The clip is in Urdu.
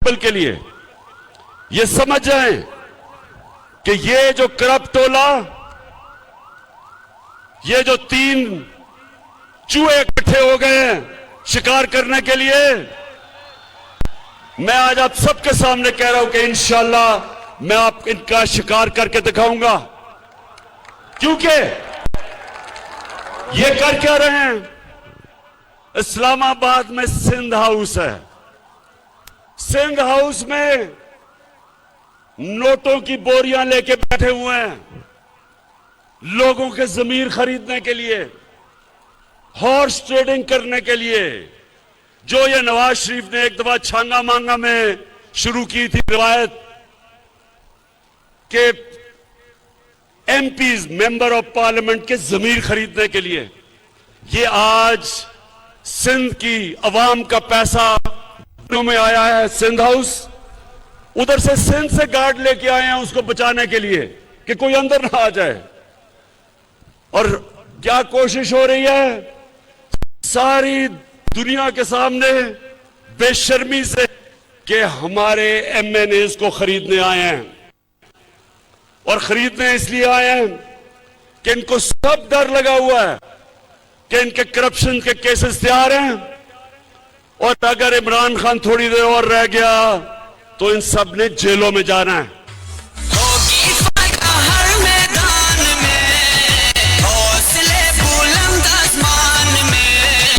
پیپل کے لیے یہ سمجھ جائیں کہ یہ جو کرپٹ ٹولہ، یہ جو 3 چوہے اکٹھے ہو گئے ہیں شکار کرنے کے لیے، میں آج آپ سب کے سامنے کہہ رہا ہوں کہ انشاءاللہ میں آپ ان کا شکار کر کے دکھاؤں گا. کیونکہ یہ کر کیا رہے ہیں؟ اسلام آباد میں سندھ ہاؤس ہے. سندھ ہاؤس میں نوٹوں کی بوریاں لے کے بیٹھے ہوئے ہیں لوگوں کے ضمیر خریدنے کے لیے، ہارس ٹریڈنگ کرنے کے لیے، جو یہ نواز شریف نے ایک دفعہ چھانگا مانگا میں شروع کی تھی روایت کہ MPs member of parliament کے ضمیر خریدنے کے لیے، یہ آج سندھ کی عوام کا پیسہ میں آیا ہے. سندھ ہاؤس ادھر سے سندھ سے گارڈ لے کے آئے ہیں اس کو بچانے کے لیے کہ کوئی اندر نہ آ جائے. اور کیا کوشش ہو رہی ہے ساری دنیا کے سامنے بے شرمی سے کہ ہمارے ایم این ایز کو خریدنے آئے ہیں. اور خریدنے اس لیے آئے ہیں کہ ان کو سب ڈر لگا ہوا ہے کہ ان کے کرپشن کے کیسز تیار ہیں، اور اگر عمران خان تھوڑی دیر اور رہ گیا تو ان سب نے جیلوں میں جانا ہے.